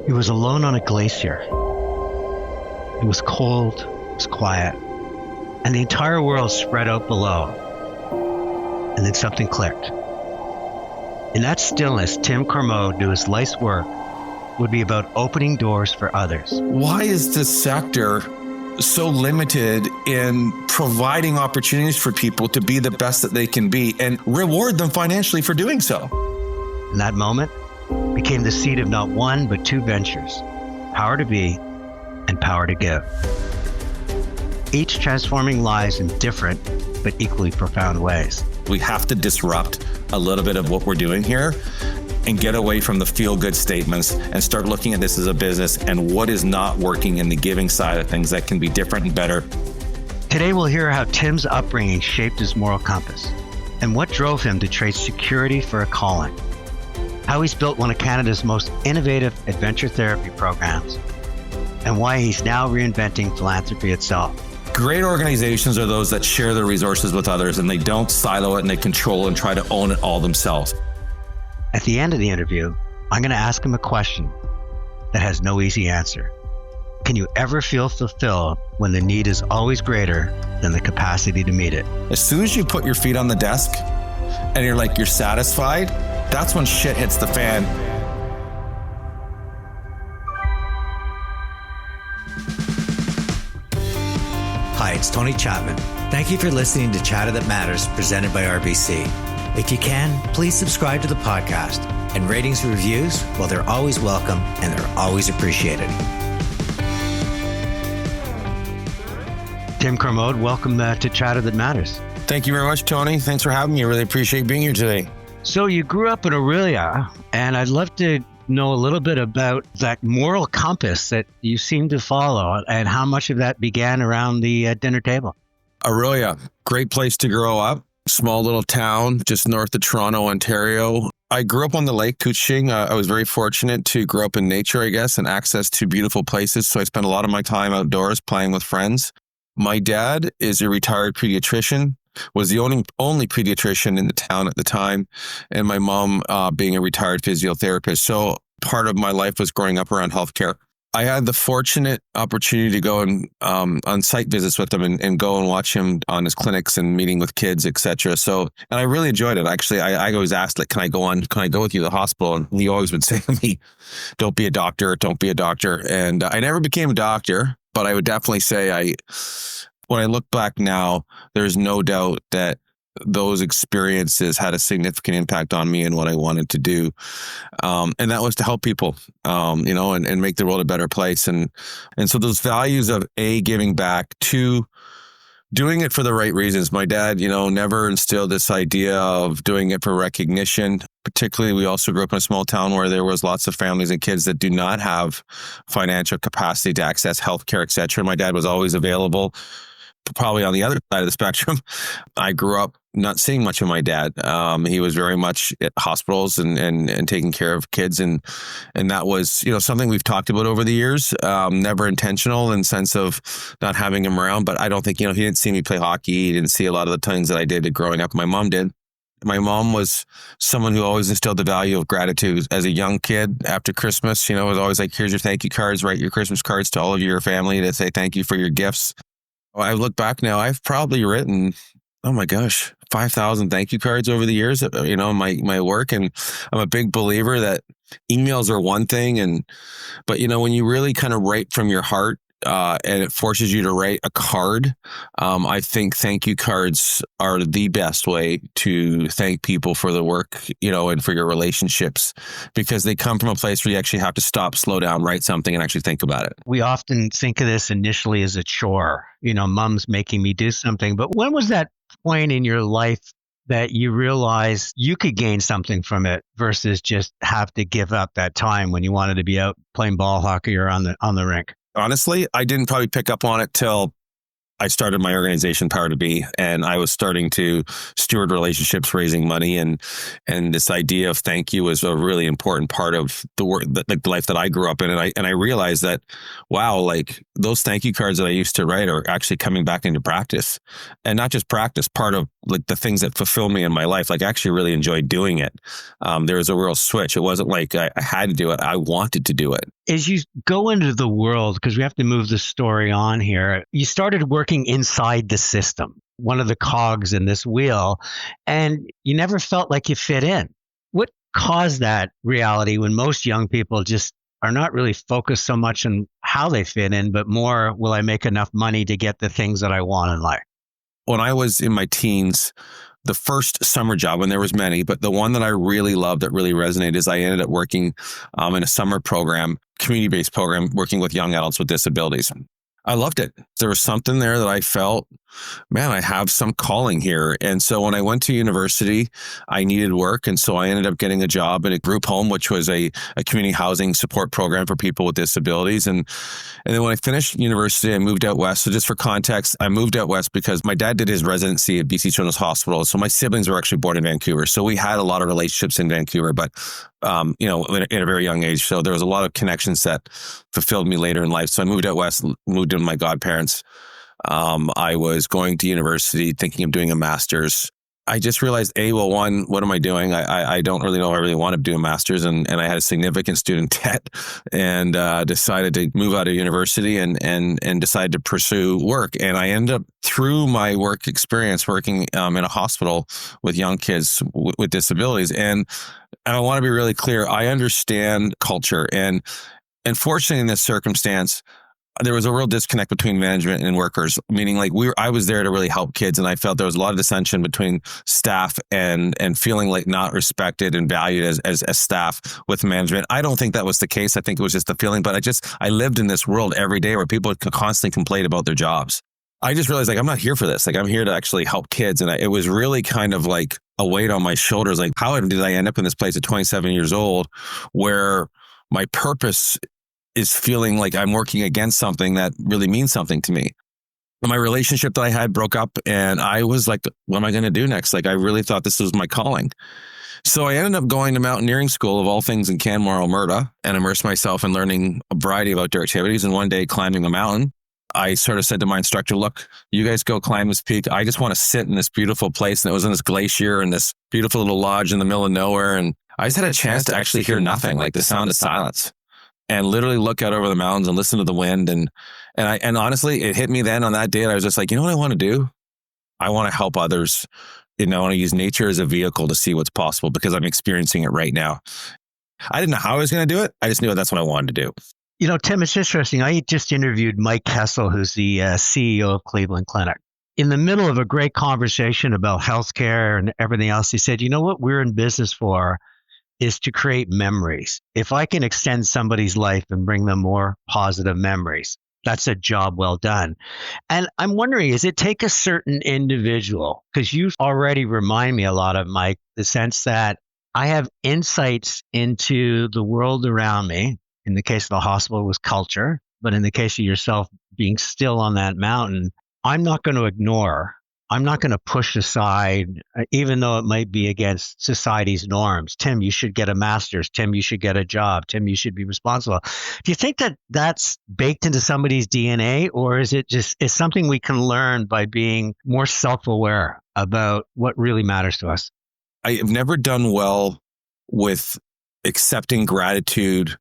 He was alone on a glacier. It was cold, it was quiet, and the entire world spread out below. And then something clicked. In that stillness, Tim Cormode knew his life's work would be about opening doors for others. Why is this sector so limited in providing opportunities for people to be the best that they can be and reward them financially for doing so? And that moment became the seed of not one, but two ventures, Power to Be and Power to Give. Each transforming lives in different, but equally profound ways. We have to disrupt a little bit of what we're doing here and get away from the feel-good statements and start looking at this as a business and what is not working in the giving side of things that can be different and better. Today, we'll hear how Tim's upbringing shaped his moral compass and what drove him to trade security for a calling. How he's built one of Canada's most innovative adventure therapy programs, and why he's now reinventing philanthropy itself. Great organizations are those that share their resources with others and they don't silo it and they control and try to own it all themselves. At the end of the interview, I'm going to ask him a question that has no easy answer. Can you ever feel fulfilled when the need is always greater than the capacity to meet it? As soon as you put your feet on the desk and you're satisfied, that's when shit hits the fan. Hi, it's Tony Chapman. Thank you for listening to Chatter That Matters, presented by RBC. If you can, please subscribe to the podcast. And ratings and reviews, well, they're always welcome and they're always appreciated. Tim Cormode, welcome to Chatter That Matters. Thank you very much, Tony. Thanks for having me. I really appreciate being here today. So you grew up in Aurelia, and I'd love to know a little bit about that moral compass that you seem to follow and how much of that began around the dinner table. Aurelia, great place to grow up. Small little town just north of Toronto, Ontario. I grew up on the lake, Couching. I was very fortunate to grow up in nature, I guess, and access to beautiful places. So I spent a lot of my time outdoors playing with friends. My dad is a retired pediatrician, was the only pediatrician in the town at the time, and my mom being a retired physiotherapist. So part of my life was growing up around healthcare. I had the fortunate opportunity to go and on site visits with him and go and watch him on his clinics and meeting with kids, etc. So, and I really enjoyed it. Actually, I always asked, like, can I go with you to the hospital? And he always would say to me, don't be a doctor. And I never became a doctor, but I would definitely say when I look back now, there's no doubt that those experiences had a significant impact on me and what I wanted to do. And that was to help people, and make the world a better place. And so those values of giving back, two, doing it for the right reasons. My dad, never instilled this idea of doing it for recognition. Particularly, we also grew up in a small town where there was lots of families and kids that do not have financial capacity to access healthcare, etc. My dad was always available. Probably on the other side of the spectrum, I grew up not seeing much of my dad. He was very much at hospitals and taking care of kids. And that was, something we've talked about over the years, never intentional in sense of not having him around. But I don't think, he didn't see me play hockey. He didn't see a lot of the things that I did growing up. My mom did. My mom was someone who always instilled the value of gratitude. As a young kid after Christmas, it was always like, here's your thank you cards, write your Christmas cards to all of your family to say thank you for your gifts. I look back now, I've probably written, 5,000 thank you cards over the years, my work. And I'm a big believer that emails are one thing. But when you really kind of write from your heart, and it forces you to write a card, I think thank you cards are the best way to thank people for the work, and for your relationships, because they come from a place where you actually have to stop, slow down, write something and actually think about it. We often think of this initially as a chore, mom's making me do something. But when was that point in your life that you realized you could gain something from it versus just have to give up that time when you wanted to be out playing ball hockey or on the rink? Honestly, I didn't probably pick up on it till I started my organization, Power to Be, and I was starting to steward relationships, raising money, and this idea of thank you was a really important part of the work, the life that I grew up in. And I realized that, wow, like those thank you cards that I used to write are actually coming back into practice, and not just practice, part of like the things that fulfill me in my life. Like I actually really enjoyed doing it. There was a real switch. It wasn't like I had to do it. I wanted to do it. As you go into the world, because we have to move the story on here, you started working inside the system, one of the cogs in this wheel, and you never felt like you fit in. What caused that reality when most young people just are not really focused so much on how they fit in, but more, will I make enough money to get the things that I want in life? When I was in my teens, the first summer job, and there was many, but the one that I really loved that really resonated is I ended up working in a summer program, community-based program, working with young adults with disabilities. I loved it. There was something there that I felt, man, I have some calling here. And so when I went to university, I needed work. And so I ended up getting a job in a group home, which was a community housing support program for people with disabilities. And then when I finished university, I moved out west. So just for context, I moved out west because my dad did his residency at BC Children's Hospital. So my siblings were actually born in Vancouver. So we had a lot of relationships in Vancouver, but in a very young age. So there was a lot of connections that fulfilled me later in life. So I moved out west, moved in with my godparents. I was going to university, thinking of doing a master's. I just realized, one, what am I doing? I don't really know if I really want to do a master's, and I had a significant student debt, and decided to move out of university and decided to pursue work. And I ended up, through my work experience, working in a hospital with young kids with disabilities. And I want to be really clear. I understand culture, and fortunately in this circumstance, there was a real disconnect between management and workers, meaning like I was there to really help kids. And I felt there was a lot of dissension between staff and feeling like not respected and valued as staff with management. I don't think that was the case. I think it was just the feeling, but I lived in this world every day where people could constantly complain about their jobs. I just realized, like, I'm not here for this. Like, I'm here to actually help kids. And it was really kind of like a weight on my shoulders. Like, how did I end up in this place at 27 years old where my purpose is feeling like I'm working against something that really means something to me? My relationship that I had broke up, and I was like, what am I going to do next? Like, I really thought this was my calling. So I ended up going to mountaineering school, of all things, in Canmore, Alberta, and immersed myself in learning a variety of outdoor activities. And one day, climbing a mountain, I sort of said to my instructor, look, you guys go climb this peak. I just want to sit in this beautiful place. And it was in this glacier and this beautiful little lodge in the middle of nowhere. And I just had a chance to actually hear nothing, like the sound of silence, and literally look out over the mountains and listen to the wind. And honestly, it hit me then on that day. I was just like, you know what I want to do? I want to help others. I want to use nature as a vehicle to see what's possible, because I'm experiencing it right now. I didn't know how I was going to do it. I just knew that's what I wanted to do. Tim, it's interesting. I just interviewed Mike Kessel, who's the CEO of Cleveland Clinic. In the middle of a great conversation about healthcare and everything else, he said, you know what we're in business for is to create memories. If I can extend somebody's life and bring them more positive memories, that's a job well done. And I'm wondering, does it take a certain individual? Because you already remind me a lot of, Mike, the sense that I have insights into the world around me. In the case of the hospital, it was culture. But in the case of yourself being still on that mountain, I'm not going to ignore. I'm not going to push aside, even though it might be against society's norms. Tim, you should get a master's. Tim, you should get a job. Tim, you should be responsible. Do you think that that's baked into somebody's DNA, or is it just is something we can learn by being more self-aware about what really matters to us? I have never done well with accepting gratitude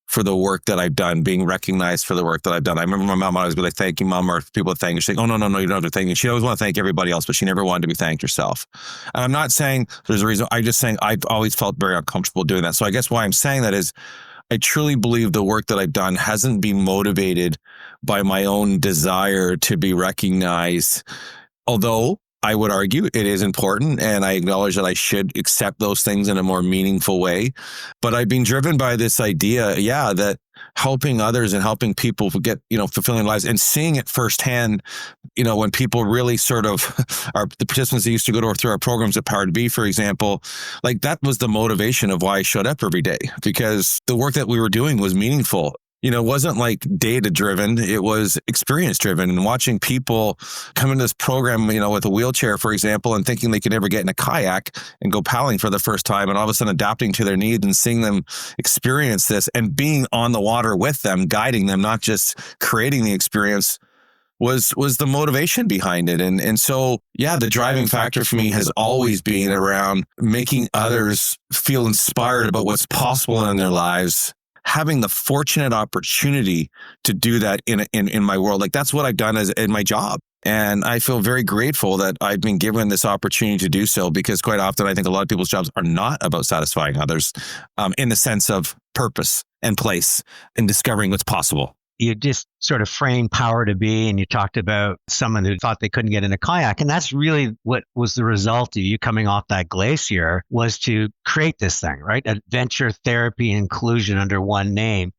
for the work that I've done, being recognized for the work that I've done. I remember my mom always be like, thank you, Mom, or people would thank you. She's like, oh, no, you don't have to thank me. She always want to thank everybody else, but she never wanted to be thanked herself. And I'm not saying there's a reason. I'm just saying I've always felt very uncomfortable doing that. So I guess why I'm saying that is I truly believe the work that I've done hasn't been motivated by my own desire to be recognized, although I would argue it is important, and I acknowledge that I should accept those things in a more meaningful way. But I've been driven by this idea, that helping others and helping people get, fulfilling lives, and seeing it firsthand, when people really sort of are the participants that used to go through our programs at Power to Be, for example, like that was the motivation of why I showed up every day, because the work that we were doing was meaningful. It wasn't like data driven. It was experience driven, and watching people come into this program, with a wheelchair, for example, and thinking they could never get in a kayak and go paddling for the first time, and all of a sudden adapting to their needs and seeing them experience this and being on the water with them, guiding them, not just creating the experience, was the motivation behind it. And so, the driving factor for me has always been around making others feel inspired about what's possible in their lives, having the fortunate opportunity to do that in my world. Like that's what I've done as in my job. And I feel very grateful that I've been given this opportunity to do so, because quite often I think a lot of people's jobs are not about satisfying others in the sense of purpose and place and discovering what's possible. You just sort of framed power to be, and you talked about someone who thought they couldn't get in a kayak. And that's really what was the result of you coming off that glacier, was to create this thing, right? Adventure, therapy, inclusion under one name.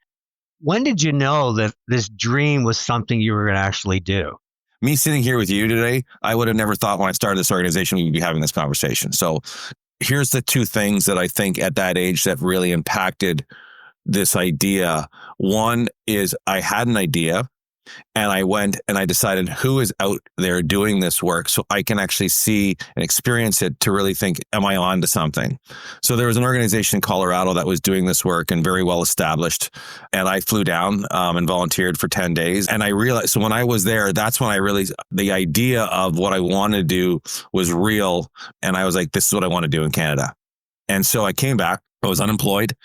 When did you know that this dream was something you were going to actually do? Me sitting here with you today, I would have never thought when I started this organization we'd be having this conversation. So here's the two things that I think at that age that really impacted this idea. One is I had an idea, and I went and I decided who is out there doing this work so I can actually see and experience it to really think, am I on to something? So there was an organization in Colorado that was doing this work and very well established. And I flew down and volunteered for 10 days. And I realized, so when I was there, that's when I really, the idea of what I wanted to do was real. And I was like, this is what I want to do in Canada. And so I came back, I was unemployed,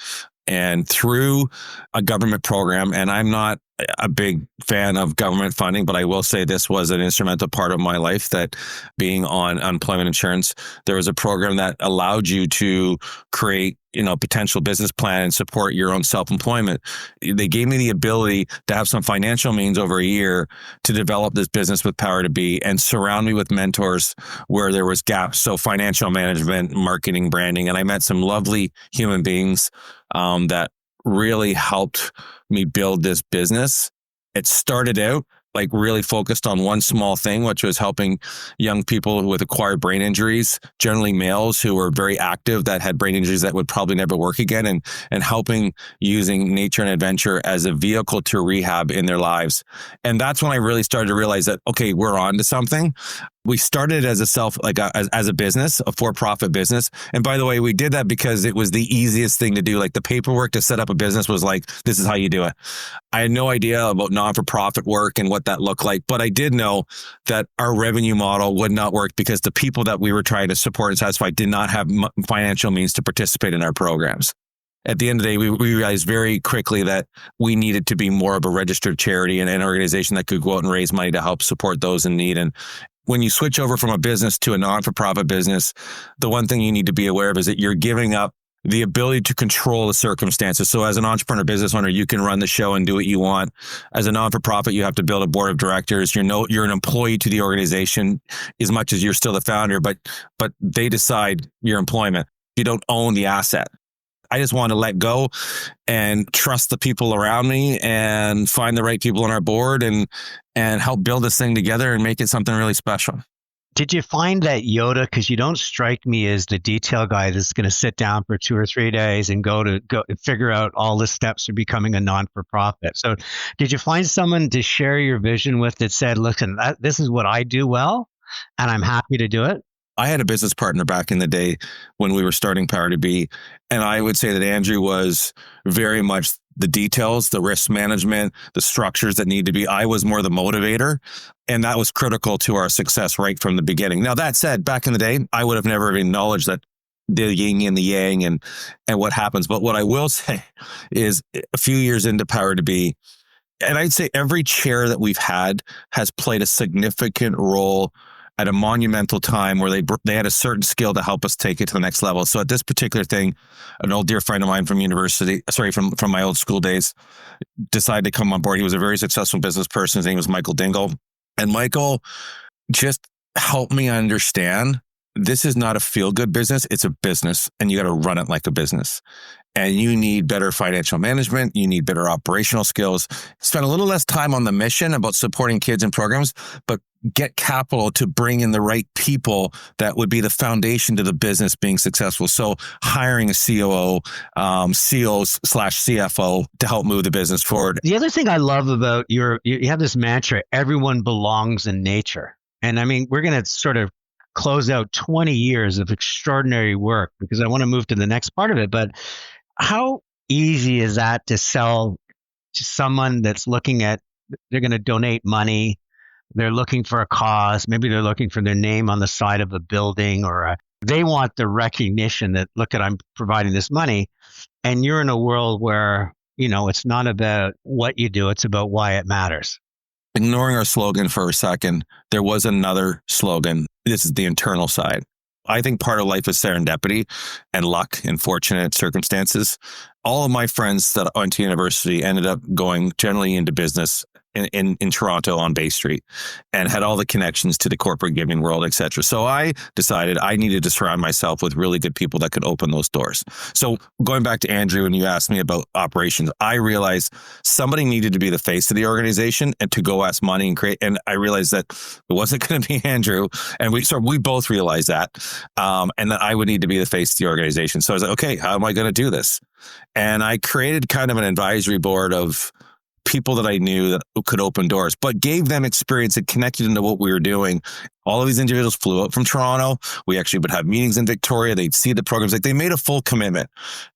and through a government program, and I'm not a big fan of government funding, but I will say this was an instrumental part of my life, that being on unemployment insurance, there was a program that allowed you to create, potential business plan and support your own self-employment. They gave me the ability to have some financial means over a year to develop this business with Power to Be and surround me with mentors where there was gaps. So financial management, marketing, branding, and I met some lovely human beings that really helped me build this business. It started out like really focused on one small thing, which was helping young people with acquired brain injuries, generally males who were very active that had brain injuries that would probably never work again, and helping using nature and adventure as a vehicle to rehab in their lives. And that's when I really started to realize that, okay, we're on to something. We started as as a business, a for-profit business. And by the way, we did that because it was the easiest thing to do. Like the paperwork to set up a business was like, this is how you do it. I had no idea about non-for-profit work and what that looked like, but I did know that our revenue model would not work because the people that we were trying to support and satisfy did not have financial means to participate in our programs. At the end of the day, we realized very quickly that we needed to be more of a registered charity and an organization that could go out and raise money to help support those in need. And when you switch over from a business to a non-for-profit business, the one thing you need to be aware of is that you're giving up the ability to control the circumstances. So as an entrepreneur business owner, you can run the show and do what you want. As a non-for-profit, you have to build a board of directors. You're an employee to the organization as much as you're still the founder, but they decide your employment. You don't own the asset. I just want to let go and trust the people around me and find the right people on our board and help build this thing together and make it something really special. Did you find that Yoda, because you don't strike me as the detail guy that's going to sit down for 2 or 3 days and go figure out all the steps of becoming a non-for-profit. So did you find someone to share your vision with that said, listen, this is what I do well, and I'm happy to do it? I had a business partner back in the day when we were starting Power to Be, and I would say that Andrew was very much the details, the risk management, the structures that need to be. I was more the motivator, and that was critical to our success right from the beginning. Now, that said, back in the day, I would have never acknowledged that the yin and the yang and what happens. But what I will say is a few years into Power to Be, and I'd say every chair that we've had has played a significant role at a monumental time where they had a certain skill to help us take it to the next level. So at this particular thing, an old dear friend of mine from from my old school days, decided to come on board. He was a very successful business person. His name was Michael Dingle. And Michael just helped me understand this is not a feel-good business. It's a business, and you got to run it like a business. And you need better financial management. You need better operational skills. Spend a little less time on the mission about supporting kids and programs, but get capital to bring in the right people that would be the foundation to the business being successful. So hiring a COO, COO/CFO to help move the business forward. The other thing I love about you have this mantra, everyone belongs in nature. And I mean, we're going to sort of close out 20 years of extraordinary work because I want to move to the next part of it. But how easy is that to sell to someone that's looking at, they're going to donate money, they're looking for a cause, maybe they're looking for their name on the side of a building, or they want the recognition that, look at, I'm providing this money. And you're in a world where It's not about what you do, it's about why it matters. Ignoring our slogan for a second, there was another slogan. This is the internal side. I think part of life is serendipity and luck and fortunate circumstances. All of my friends that went to university ended up going generally into business in Toronto on Bay Street and had all the connections to the corporate giving world, et cetera. So I decided I needed to surround myself with really good people that could open those doors. So going back to Andrew, when you asked me about operations, I realized somebody needed to be the face of the organization and to go ask money and create. And I realized that it wasn't going to be Andrew. And we both realized that, and that I would need to be the face of the organization. So I was like, okay, how am I going to do this? And I created kind of an advisory board of people that I knew that could open doors, but gave them experience and connected into what we were doing. All of these individuals flew up from Toronto. We actually would have meetings in Victoria. They'd see the programs. Like, they made a full commitment,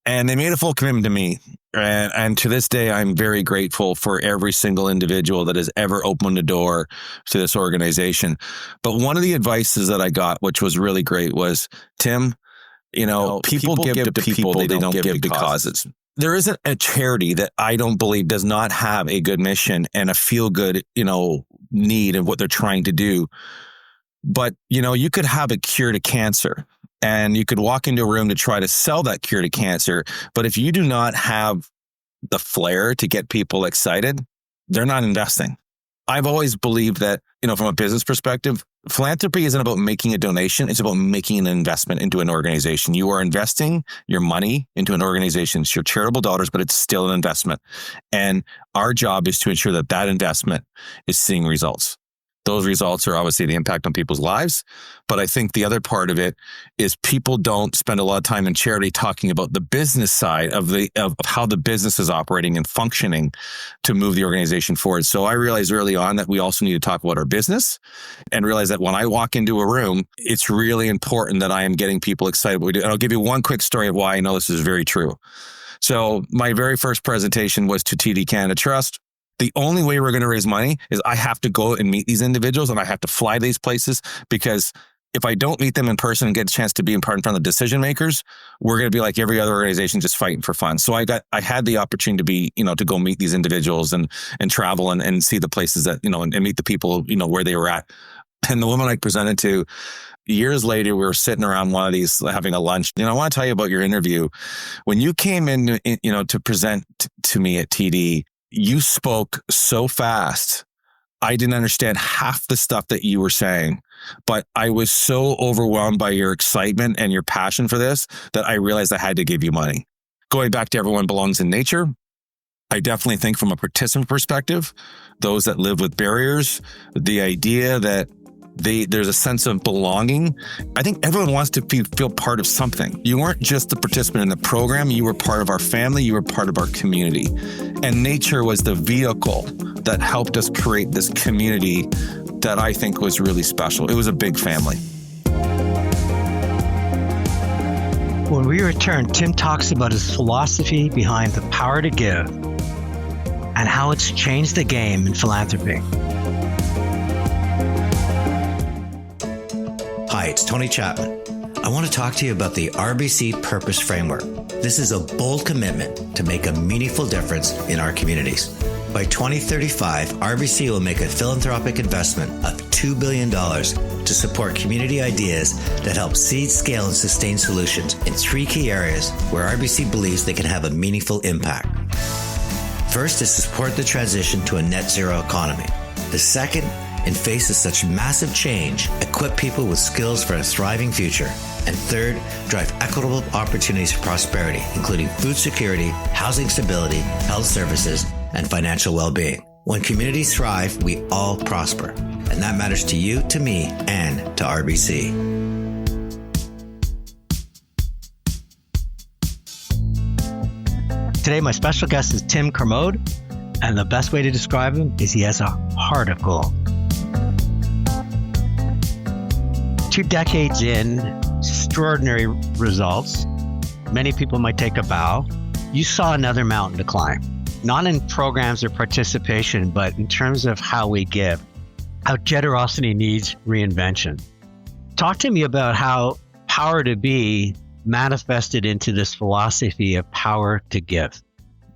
and they made a full commitment to me. And to this day, I'm very grateful for every single individual that has ever opened a door to this organization. But one of the advices that I got, which was really great, was, Tim, people give to people, they don't give to causes. There isn't a charity that I don't believe does not have a good mission and a feel good, need of what they're trying to do. But, you could have a cure to cancer and you could walk into a room to try to sell that cure to cancer. But if you do not have the flair to get people excited, they're not investing. I've always believed that, from a business perspective, philanthropy isn't about making a donation. It's about making an investment into an organization. You are investing your money into an organization. It's your charitable dollars, but it's still an investment. And our job is to ensure that that investment is seeing results. Those results are obviously the impact on people's lives. But I think the other part of it is people don't spend a lot of time in charity talking about the business side of how the business is operating and functioning to move the organization forward. So I realized early on that we also need to talk about our business and realize that when I walk into a room, it's really important that I am getting people excited. And I'll give you one quick story of why I know this is very true. So my very first presentation was to TD Canada Trust. The only way we're going to raise money is I have to go and meet these individuals and I have to fly these places, because if I don't meet them in person and get a chance to be in front of the decision makers, we're going to be like every other organization, just fighting for fun. So I had the opportunity to be, to go meet these individuals and travel and see the places that, and meet the people, where they were at. And the woman I presented to, years later, we were sitting around one of these having a lunch. I want to tell you about your interview. When you came in, to present to me at TD, you spoke so fast. I didn't understand half the stuff that you were saying, but I was so overwhelmed by your excitement and your passion for this that I realized I had to give you money. Going back to everyone belongs in nature, I definitely think from a participant perspective, those that live with barriers, the idea that there's a sense of belonging. I think everyone wants to feel part of something. You weren't just the participant in the program. You were part of our family. You were part of our community. And nature was the vehicle that helped us create this community that I think was really special. It was a big family. When we return, Tim talks about his philosophy behind the power to give and how it's changed the game in philanthropy. Hi, it's Tony Chapman. I want to talk to you about the RBC Purpose Framework. This is a bold commitment to make a meaningful difference in our communities. By 2035, RBC will make a philanthropic investment of $2 billion to support community ideas that help seed, scale, and sustain solutions in 3 key areas where RBC believes they can have a meaningful impact. First is to support the transition to a net zero economy. The second, in face of such massive change, equip people with skills for a thriving future. And third, drive equitable opportunities for prosperity, including food security, housing stability, health services, and financial well-being. When communities thrive, we all prosper. And that matters to you, to me, and to RBC. Today, my special guest is Tim Cormode, and the best way to describe him is he has a heart of gold. 2 decades in, extraordinary results. Many people might take a bow. You saw another mountain to climb, not in programs or participation, but in terms of how we give, how generosity needs reinvention. Talk to me about how power to be manifested into this philosophy of power to give.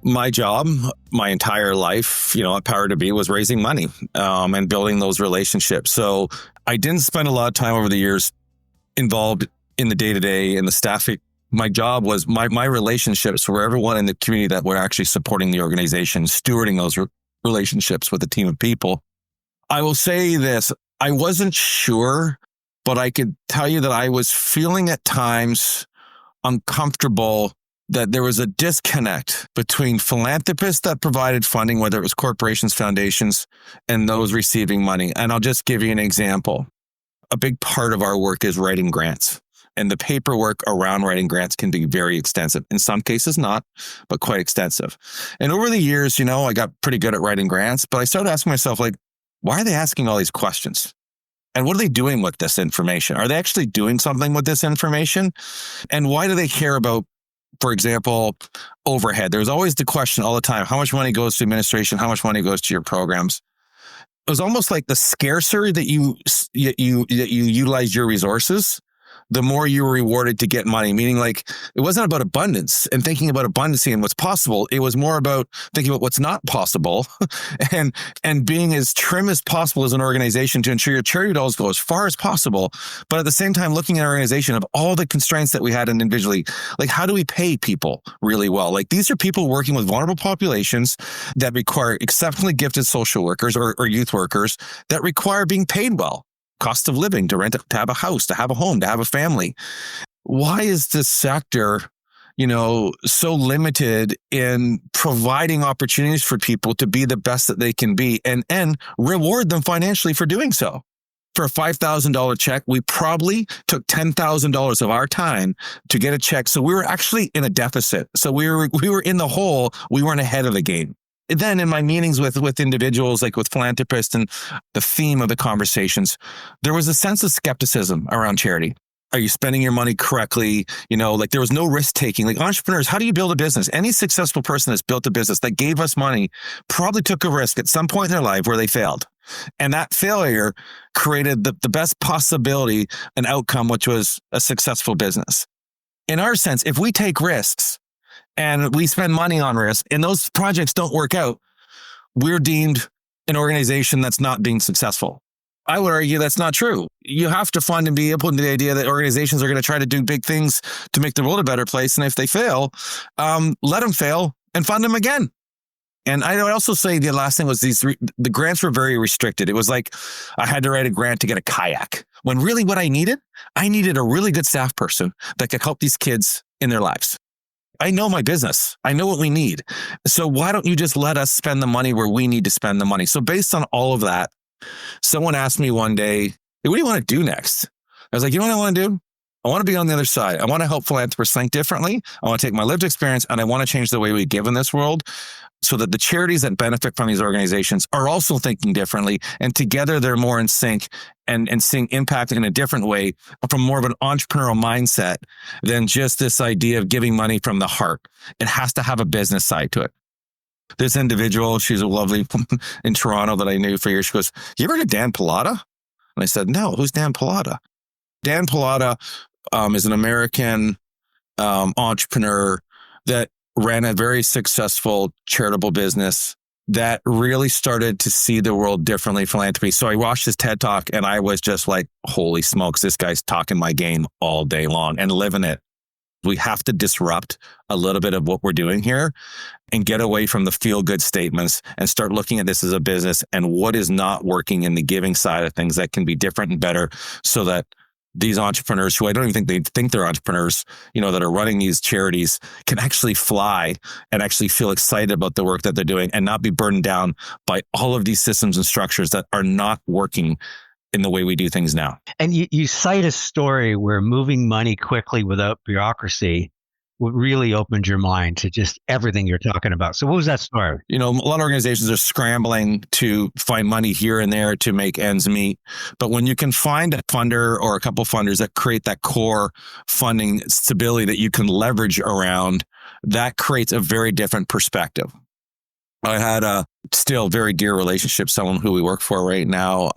My job, my entire life, at Power to Be was raising money and building those relationships. So I didn't spend a lot of time over the years involved in the day-to-day and the staffing. My job was my relationships were everyone in the community that were actually supporting the organization, stewarding those relationships with a team of people. I will say this, I wasn't sure, but I could tell you that I was feeling at times uncomfortable that there was a disconnect between philanthropists that provided funding, whether it was corporations, foundations, and those receiving money. And I'll just give you an example. A big part of our work is writing grants. And the paperwork around writing grants can be very extensive. In some cases not, but quite extensive. And over the years, I got pretty good at writing grants, but I started asking myself, why are they asking all these questions? And what are they doing with this information? Are they actually doing something with this information? And why do they care about, for example, overhead? There's always the question all the time, how much money goes to administration? How much money goes to your programs? It was almost like the scarcer that you utilize your resources, the more you were rewarded to get money. Meaning it wasn't about abundance and thinking about abundance and what's possible. It was more about thinking about what's not possible and being as trim as possible as an organization to ensure your charity dollars go as far as possible. But at the same time, looking at our organization of all the constraints that we had individually, how do we pay people really well? These are people working with vulnerable populations that require exceptionally gifted social workers or youth workers that require being paid well. Cost of living, to rent, to have a house, to have a home, to have a family. Why is this sector, so limited in providing opportunities for people to be the best that they can be and reward them financially for doing so? For a $5,000 check, we probably took $10,000 of our time to get a check. So we were actually in a deficit. So we were in the hole. We weren't ahead of the game. Then in my meetings with individuals, with philanthropists and the theme of the conversations, there was a sense of skepticism around charity. Are you spending your money correctly? There was no risk taking. Entrepreneurs, how do you build a business? Any successful person that's built a business that gave us money probably took a risk at some point in their life where they failed. And that failure created the best possibility, an outcome, which was a successful business. In our sense, if we take risks, and we spend money on risk, and those projects don't work out, we're deemed an organization that's not being successful. I would argue that's not true. You have to fund and be open to the idea that organizations are going to try to do big things to make the world a better place. And if they fail, let them fail and fund them again. And I would also say the last thing was the grants were very restricted. It was I had to write a grant to get a kayak, when really what I needed a really good staff person that could help these kids in their lives. I know my business. I know what we need. So why don't you just let us spend the money where we need to spend the money? So based on all of that, someone asked me one day, hey, what do you want to do next? I was like, you know what I want to do? I want to be on the other side. I want to help philanthropists think differently. I want to take my lived experience and I want to change the way we give in this world so that the charities that benefit from these organizations are also thinking differently. And together they're more in sync and seeing impact in a different way from more of an entrepreneurial mindset than just this idea of giving money from the heart. It has to have a business side to it. This individual, she's a lovely in Toronto that I knew for years. She goes, you ever heard of Dan Pallotta? And I said, no, who's Dan Pallotta? Dan Pallotta is an American entrepreneur that ran a very successful charitable business that really started to see the world differently, philanthropy. So I watched his TED Talk and I was just like, holy smokes, this guy's talking my game all day long and living it. We have to disrupt a little bit of what we're doing here and get away from the feel-good statements and start looking at this as a business and what is not working in the giving side of things that can be different and better so that these entrepreneurs who I don't even think they're entrepreneurs, that are running these charities can actually fly and actually feel excited about the work that they're doing and not be burdened down by all of these systems and structures that are not working in the way we do things now. And you cite a story where moving money quickly without bureaucracy really opened your mind to just everything you're talking about. So what was that story? A lot of organizations are scrambling to find money here and there to make ends meet. But when you can find a funder or a couple funders that create that core funding stability that you can leverage around, that creates a very different perspective. I had a still very dear relationship, someone who we work for right now.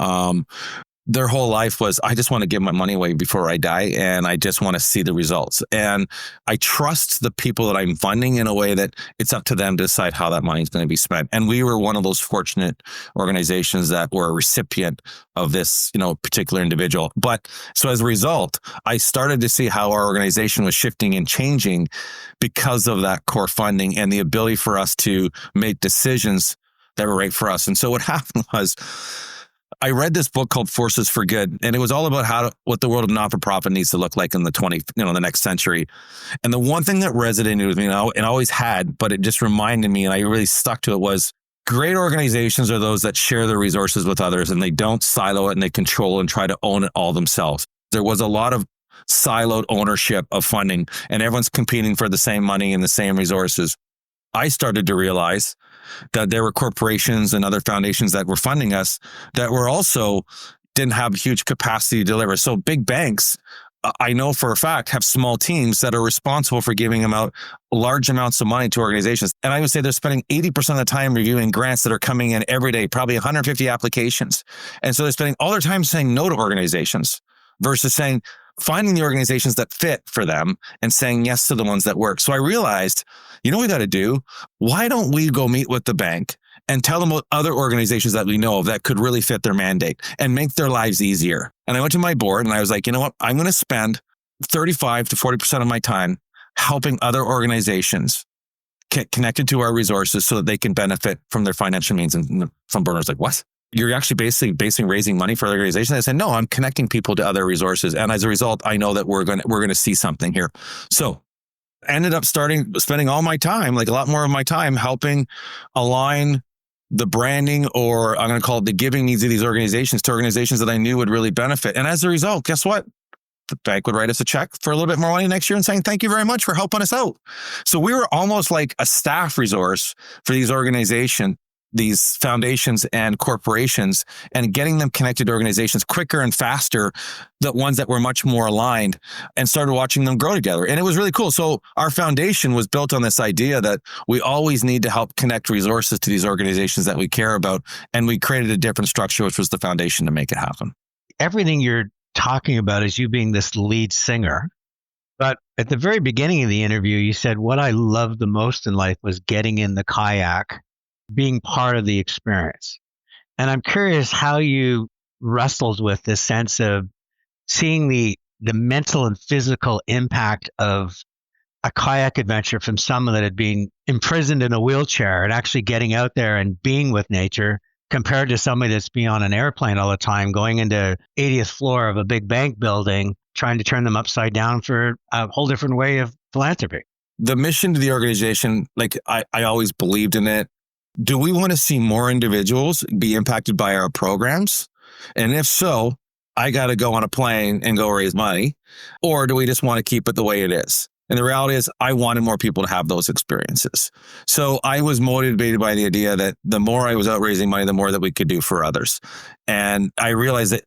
their whole life was, I just want to give my money away before I die, and I just want to see the results. And I trust the people that I'm funding in a way that it's up to them to decide how that money is going to be spent. And we were one of those fortunate organizations that were a recipient of this, particular individual. But so as a result, I started to see how our organization was shifting and changing because of that core funding and the ability for us to make decisions that were right for us. And so what happened was, I read this book called Forces for Good, and it was all about what the world of not-for-profit needs to look like in the next century. And the one thing that resonated with me and always had, but it just reminded me, and I really stuck to it, was great organizations are those that share their resources with others, and they don't silo it and they control and try to own it all themselves. There was a lot of siloed ownership of funding, and everyone's competing for the same money and the same resources. I started to realize that there were corporations and other foundations that were funding us that were also didn't have huge capacity to deliver. So big banks, I know for a fact, have small teams that are responsible for giving them out large amounts of money to organizations. And I would say they're spending 80% of the time reviewing grants that are coming in every day, probably 150 applications. And so they're spending all their time saying no to organizations versus finding the organizations that fit for them and saying yes to the ones that work. So I realized, what we got to do? Why don't we go meet with the bank and tell them about other organizations that we know of that could really fit their mandate and make their lives easier? And I went to my board and I was like, you know what? I'm going to spend 35 to 40% of my time helping other organizations get connected to our resources so that they can benefit from their financial means. And some board was like, what? You're actually basing raising money for organizations? I said, no, I'm connecting people to other resources. And as a result, I know that we're going to see something here. So ended up spending all my time, like a lot more of my time, helping align the branding, or I'm going to call it the giving needs of these organizations, to organizations that I knew would really benefit. And as a result, guess what? The bank would write us a check for a little bit more money next year and saying, thank you very much for helping us out. So we were almost like a staff resource for these organizations, these foundations and corporations, and getting them connected to organizations quicker and faster, the ones that were much more aligned, and started watching them grow together. And it was really cool. So our foundation was built on this idea that we always need to help connect resources to these organizations that we care about. And we created a different structure, which was the foundation to make it happen. Everything you're talking about is you being this lead singer. But at the very beginning of the interview, you said, what I loved the most in life was getting in the kayak, being part of the experience. And I'm curious how you wrestled with this sense of seeing the mental and physical impact of a kayak adventure from someone that had been imprisoned in a wheelchair and actually getting out there and being with nature, compared to somebody that's been on an airplane all the time, going into 80th floor of a big bank building, trying to turn them upside down for a whole different way of philanthropy. The mission to the organization, like I always believed in it. Do we want to see more individuals be impacted by our programs? And if so, I got to go on a plane and go raise money. Or do we just want to keep it the way it is? And the reality is, I wanted more people to have those experiences. So I was motivated by the idea that the more I was out raising money, the more that we could do for others. And I realized that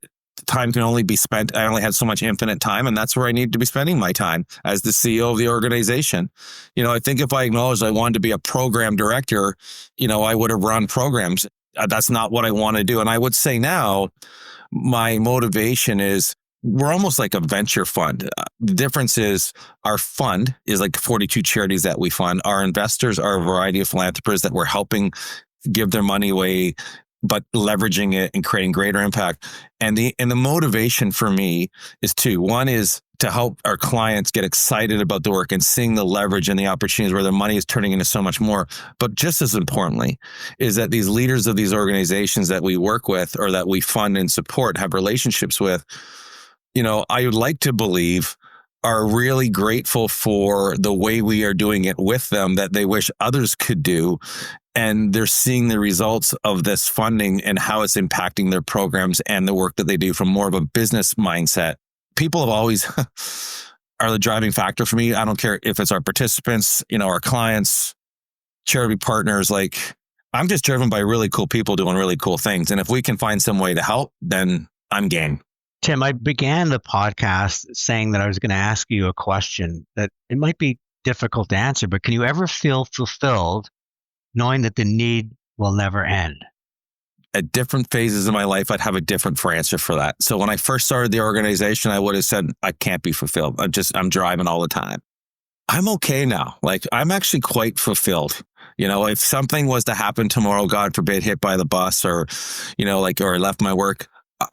time can only be spent. I only had so much infinite time, and that's where I need to be spending my time as the CEO of the organization. I think if I acknowledged I wanted to be a program director, I would have run programs. That's not what I want to do. And I would say now, my motivation is we're almost like a venture fund. The difference is our fund is like 42 charities that we fund. Our investors are a variety of philanthropists that we're helping give their money away, but leveraging it and creating greater impact. And the motivation for me is two. One is to help our clients get excited about the work and seeing the leverage and the opportunities where their money is turning into so much more. But just as importantly is that these leaders of these organizations that we work with or that we fund and support, have relationships with, I would like to believe are really grateful for the way we are doing it with them, that they wish others could do. And they're seeing the results of this funding and how it's impacting their programs and the work that they do from more of a business mindset. People have always are the driving factor for me. I don't care if it's our participants, our clients, charity partners. Like, I'm just driven by really cool people doing really cool things. And if we can find some way to help, then I'm game. Tim, I began the podcast saying that I was going to ask you a question that it might be difficult to answer, but can you ever feel fulfilled knowing that the need will never end? at different phases of my life, I'd have a different answer for that. So when I first started the organization, I would have said, I can't be fulfilled. I'm driving all the time. I'm okay now. Like, I'm actually quite fulfilled. If something was to happen tomorrow, God forbid, hit by the bus or I left my work,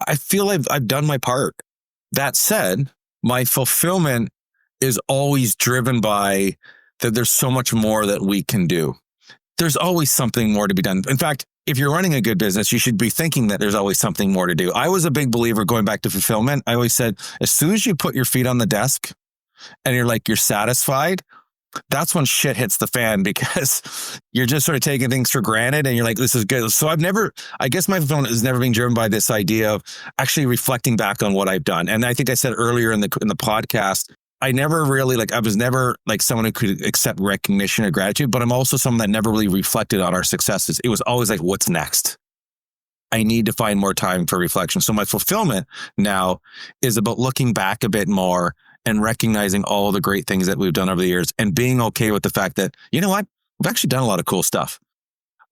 I feel I've done my part. That said, my fulfillment is always driven by that there's so much more that we can do. There's always something more to be done. In fact, if you're running a good business, you should be thinking that there's always something more to do. I was a big believer, going back to fulfillment. I always said, as soon as you put your feet on the desk and you're satisfied, that's when shit hits the fan, because you're just sort of taking things for granted and you're like, this is good. So I guess my fulfillment has never been driven by this idea of actually reflecting back on what I've done. And I think I said earlier in the podcast, I never really I was never someone who could accept recognition or gratitude, but I'm also someone that never really reflected on our successes. It was always like, what's next? I need to find more time for reflection. So my fulfillment now is about looking back a bit more and recognizing all the great things that we've done over the years and being okay with the fact that, you know what, we've actually done a lot of cool stuff.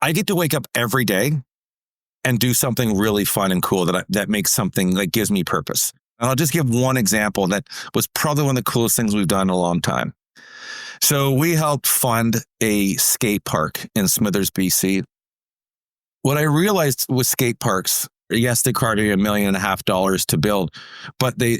I get to wake up every day and do something really fun and cool that makes something that gives me purpose. And I'll just give one example that was probably one of the coolest things we've done in a long time. So we helped fund a skate park in Smithers, BC. What I realized with skate parks, yes, they cost me $1.5 million to build, but they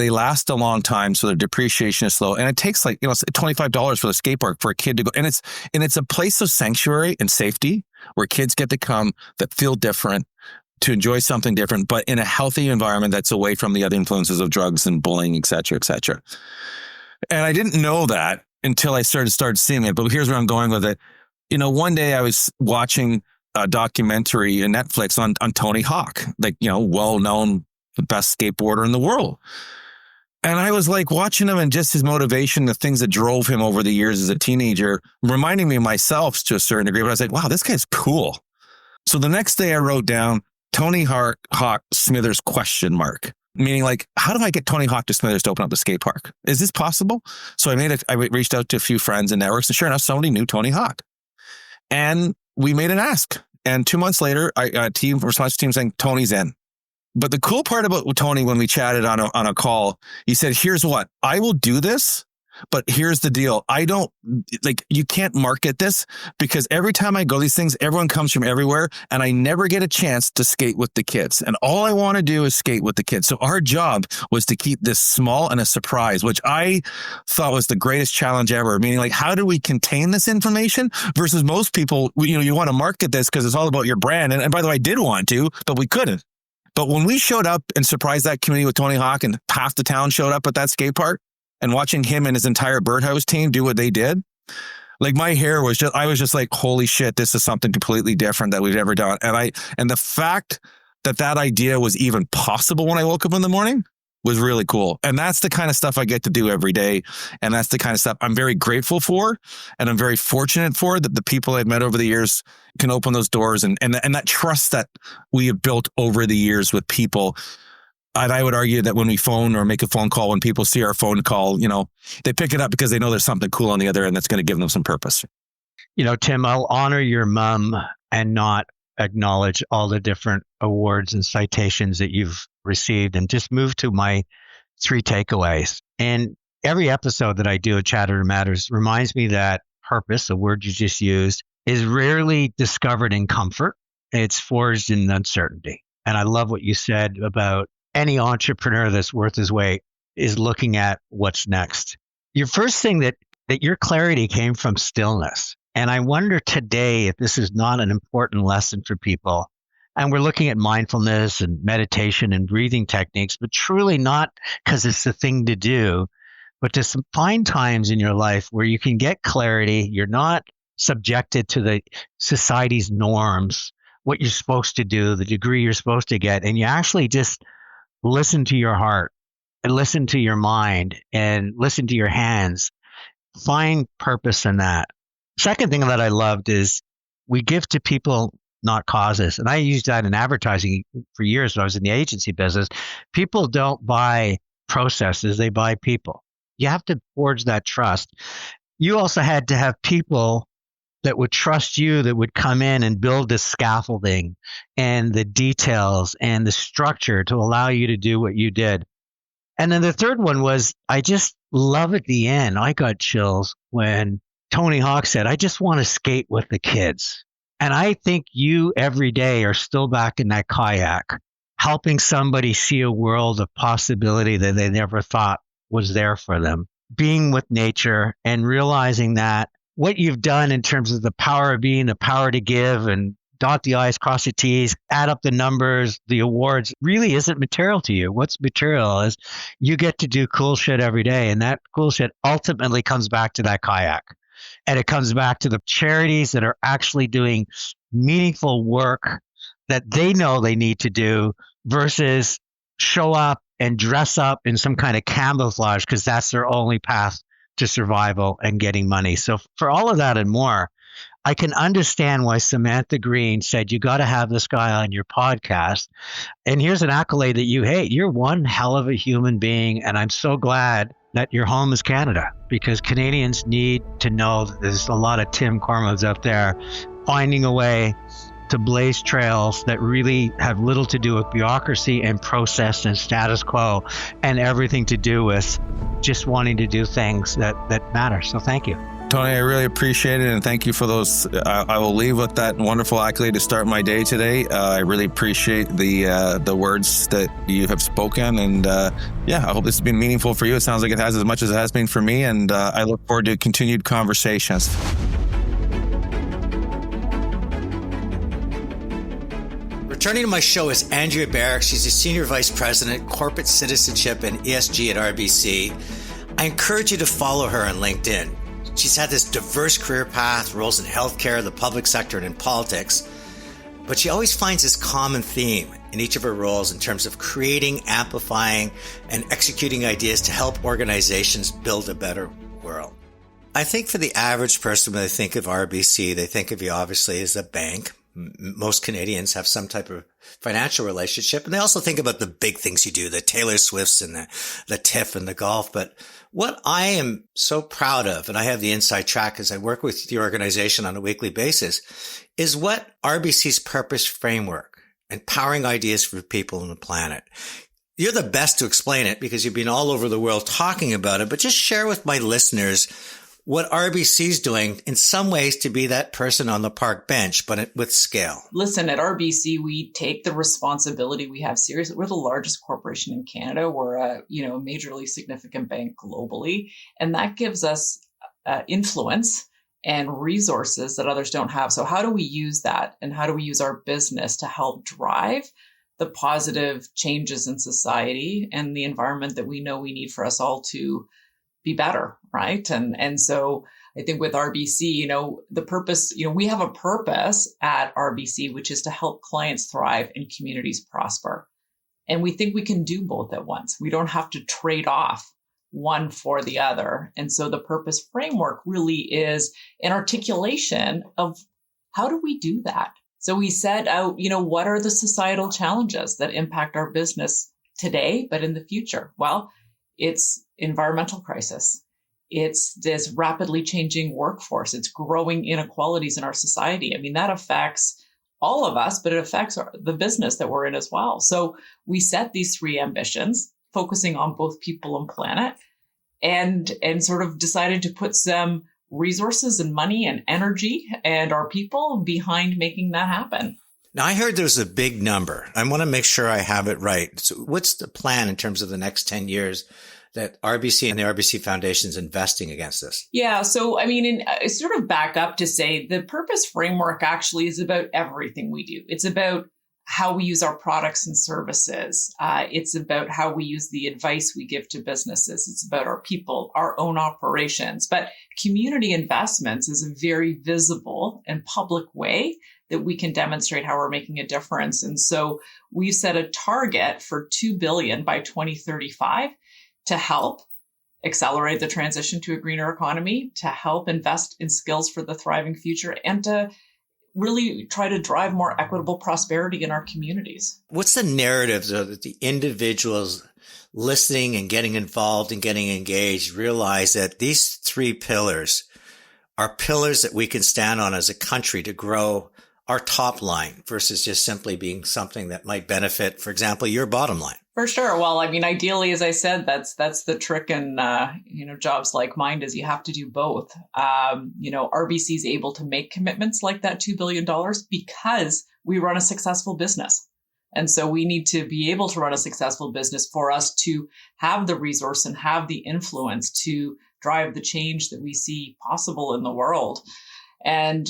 last a long time, so their depreciation is slow. And it takes it's $25 for the skate park for a kid to go. And it's a place of sanctuary and safety where kids get to come that feel different, to enjoy something different, but in a healthy environment that's away from the other influences of drugs and bullying, et cetera, et cetera. And I didn't know that until I started seeing it. But here's where I'm going with it. One day I was watching a documentary on Netflix on Tony Hawk, well-known, the best skateboarder in the world. And I was watching him and just his motivation, the things that drove him over the years as a teenager, reminding me of myself to a certain degree. But I was like, wow, this guy's cool. So the next day I wrote down Tony Hawk Smithers ? Meaning how do I get Tony Hawk to Smithers to open up the skate park? Is this possible? So I reached out to a few friends and networks, and sure enough, somebody knew Tony Hawk. And we made an ask. And 2 months later, I got a response team saying, Tony's in. But the cool part about Tony, when we chatted on a call, he said, here's what, I will do this, but here's the deal. I don't you can't market this, because every time I go these things, everyone comes from everywhere and I never get a chance to skate with the kids. And all I want to do is skate with the kids. So our job was to keep this small and a surprise, which I thought was the greatest challenge ever. Meaning how do we contain this information versus most people, you want to market this because it's all about your brand. And by the way, I did want to, but we couldn't. But when we showed up and surprised that community with Tony Hawk and half the town showed up at that skate park, and watching him and his entire Birdhouse team do what they did, my hair was I was just like, holy shit, this is something completely different that we've ever done. And the fact that idea was even possible when I woke up in the morning was really cool. And that's the kind of stuff I get to do every day. And that's the kind of stuff I'm very grateful for. And I'm very fortunate for that the people I've met over the years can open those doors and that trust that we have built over the years with people. And I would argue that when we phone or make a phone call, when people see our phone call, they pick it up because they know there's something cool on the other end that's going to give them some purpose. Tim, I'll honor your mom and not acknowledge all the different awards and citations that you've received, and just move to my 3 takeaways. And every episode that I do at Chatter Matters reminds me that purpose, a word you just used, is rarely discovered in comfort. It's forged in uncertainty. And I love what you said about any entrepreneur that's worth his weight is looking at what's next. Your first thing that your clarity came from stillness. And I wonder today if this is not an important lesson for people. And we're looking at mindfulness and meditation and breathing techniques, but truly not because it's the thing to do, but to find times in your life where you can get clarity. You're not subjected to the society's norms, what you're supposed to do, the degree you're supposed to get, and you actually just listen to your heart and listen to your mind and listen to your hands. Find purpose in that. Second thing that I loved is we give to people, not causes. And I used that in advertising for years when I was in the agency business. People don't buy processes, they buy people. You have to forge that trust. You also had to have people that would trust you, that would come in and build the scaffolding and the details and the structure to allow you to do what you did. And then the third one was, I just love at the end, I got chills when Tony Hawk said, I just want to skate with the kids. And I think you every day are still back in that kayak, helping somebody see a world of possibility that they never thought was there for them. Being with nature and realizing that what you've done in terms of the power of being, the power to give and dot the I's, cross the T's, add up the numbers, the awards really isn't material to you. What's material is you get to do cool shit every day. And that cool shit ultimately comes back to that kayak. And it comes back to the charities that are actually doing meaningful work that they know they need to do versus show up and dress up in some kind of camouflage because that's their only path to survival and getting money. So for all of that and more, I can understand why Samantha Green said, you got to have this guy on your podcast. And here's an accolade that you hate. You're one hell of a human being. And I'm so glad that your home is Canada, because Canadians need to know that there's a lot of Tim Cormodes out there finding a way to blaze trails that really have little to do with bureaucracy and process and status quo and everything to do with just wanting to do things that matter. So thank you. Tony, I really appreciate it, and thank you for those. I will leave with that wonderful accolade to start my day today. I really appreciate the words that you have spoken, and I hope this has been meaningful for you. It sounds like it has as much as it has been for me, and I look forward to continued conversations. Returning to my show is Andrea Barrick. She's a Senior Vice President, Corporate Citizenship and ESG at RBC. I encourage you to follow her on LinkedIn. She's had this diverse career path, roles in healthcare, the public sector, and in politics. But she always finds this common theme in each of her roles in terms of creating, amplifying, and executing ideas to help organizations build a better world. I think for the average person, when they think of RBC, they think of you obviously as a bank. Most Canadians have some type of financial relationship. And they also think about the big things you do, the Taylor Swifts and the TIFF and the golf. But what I am so proud of, and I have the inside track as I work with the organization on a weekly basis, is what RBC's purpose framework, empowering ideas for people on the planet. You're the best to explain it because you've been all over the world talking about it, but just share with my listeners what RBC's doing in some ways to be that person on the park bench, but with scale. Listen, at RBC, we take the responsibility we have seriously. We're the largest corporation in Canada. We're a majorly significant bank globally, and that gives us influence and resources that others don't have. So how do we use that, and how do we use our business to help drive the positive changes in society and the environment that we know we need for us all to be better, right? And so I think with RBC, the purpose, we have a purpose at RBC, which is to help clients thrive and communities prosper. And we think we can do both at once. We don't have to trade off one for the other. And so the purpose framework really is an articulation of how do we do that? So we set out, what are the societal challenges that impact our business today, but in the future? Well, it's environmental crisis. It's this rapidly changing workforce. It's growing inequalities in our society. I mean, that affects all of us, but it affects the business that we're in as well. So we set these three ambitions, focusing on both people and planet, and sort of decided to put some resources and money and energy and our people behind making that happen. Now, I heard there's a big number. I want to make sure I have it right. So what's the plan in terms of the next 10 years that RBC and the RBC Foundation is investing against this? Yeah. So, I sort of back up to say the purpose framework actually is about everything we do. It's about how we use our products and services. It's about how we use the advice we give to businesses. It's about our people, our own operations. But community investments is a very visible and public way that we can demonstrate how we're making a difference. And so we've set a target for $2 billion by 2035 to help accelerate the transition to a greener economy, to help invest in skills for the thriving future, and to really try to drive more equitable prosperity in our communities. What's the narrative so that the individuals listening and getting involved and getting engaged realize that these three pillars are pillars that we can stand on as a country to grow our top line versus just simply being something that might benefit, for example, your bottom line? For sure. Well, I mean, ideally, as I said, that's the trick in jobs like mine is you have to do both. RBC is able to make commitments like that $2 billion because we run a successful business. And so we need to be able to run a successful business for us to have the resource and have the influence to drive the change that we see possible in the world. And,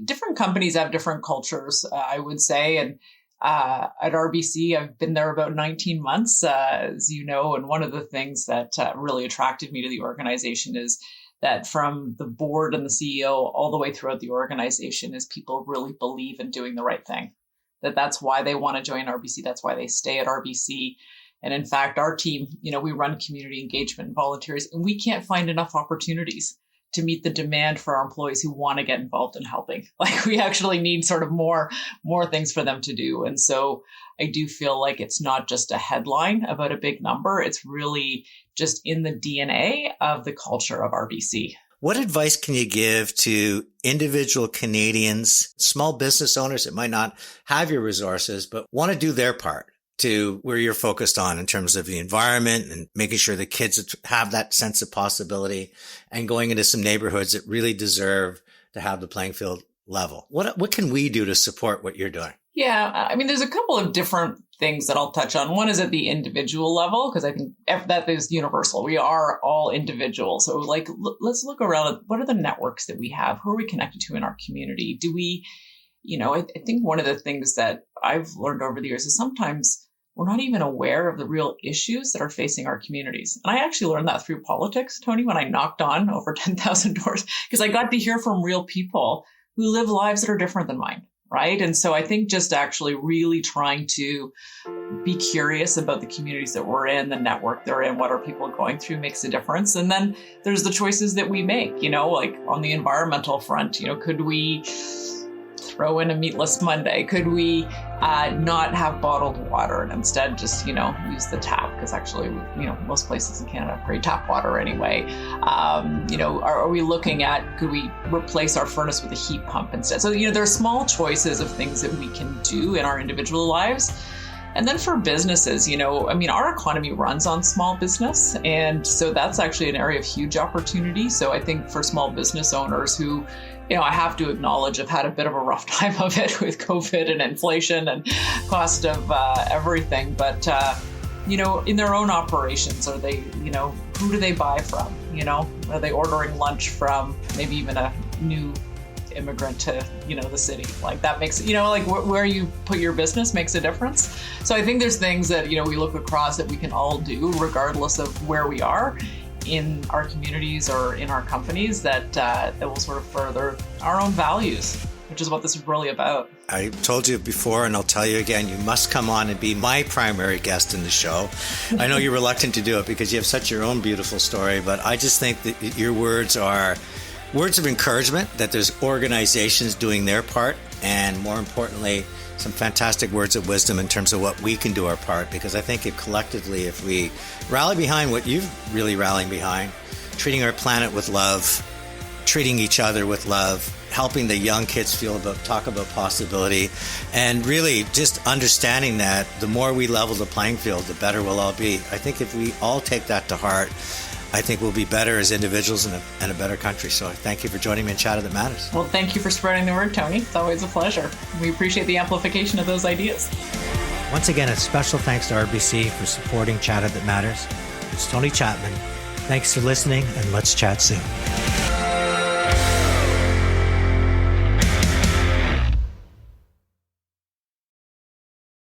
different companies have different cultures, I would say. And at RBC, I've been there about 19 months, as you know. And one of the things that really attracted me to the organization is that from the board and the CEO all the way throughout the organization is people really believe in doing the right thing. That's why they want to join RBC. That's why they stay at RBC. And in fact, our team, we run community engagement and volunteers, and we can't find enough opportunities to meet the demand for our employees who want to get involved in helping. Like we actually need sort of more things for them to do. And so I do feel like it's not just a headline about a big number. It's really just in the DNA of the culture of RBC. What advice can you give to individual Canadians, small business owners that might not have your resources, but want to do their part to where you're focused on in terms of the environment and making sure the kids have that sense of possibility and going into some neighborhoods that really deserve to have the playing field level? What can we do to support what you're doing? Yeah, I mean, there's a couple of different things that I'll touch on. One is at the individual level, because I think that is universal. We are all individuals. So let's look around at what are the networks that we have? Who are we connected to in our community? Do we, I think one of the things that I've learned over the years is sometimes we're not even aware of the real issues that are facing our communities. And I actually learned that through politics, Tony, when I knocked on over 10,000 doors, because I got to hear from real people who live lives that are different than mine. Right. And so I think just actually really trying to be curious about the communities that we're in, the network they're in, what are people going through makes a difference. And then there's the choices that we make, like on the environmental front, could we throw in a meatless Monday? Could we not have bottled water and instead just, use the tap? Because actually, most places in Canada have great tap water anyway. Are we looking at, could we replace our furnace with a heat pump instead? So, there are small choices of things that we can do in our individual lives. And then for businesses, our economy runs on small business. And so that's actually an area of huge opportunity. So I think for small business owners who, I have to acknowledge have had a bit of a rough time of it with COVID and inflation and cost of everything. But, in their own operations, are they, who do they buy from? Are they ordering lunch from maybe even a new immigrant to, the city? Like that makes, where you put your business makes a difference. So I think there's things that, we look across that we can all do regardless of where we are in our communities or in our companies that will sort of further our own values, which is what this is really about. I told you before, and I'll tell you again, you must come on and be my primary guest in the show. I know you're reluctant to do it because you have such your own beautiful story, but I just think that your words are words of encouragement, that there's organizations doing their part, and more importantly, some fantastic words of wisdom in terms of what we can do our part, because I think collectively, if we rally behind what you're really rallying behind, treating our planet with love, treating each other with love, helping the young kids talk about possibility, and really just understanding that the more we level the playing field, the better we'll all be. I think if we all take that to heart, I think we'll be better as individuals and a better country. So thank you for joining me in Chatter That Matters. Well, thank you for spreading the word, Tony. It's always a pleasure. We appreciate the amplification of those ideas. Once again, a special thanks to RBC for supporting Chatter That Matters. It's Tony Chapman. Thanks for listening, and let's chat soon.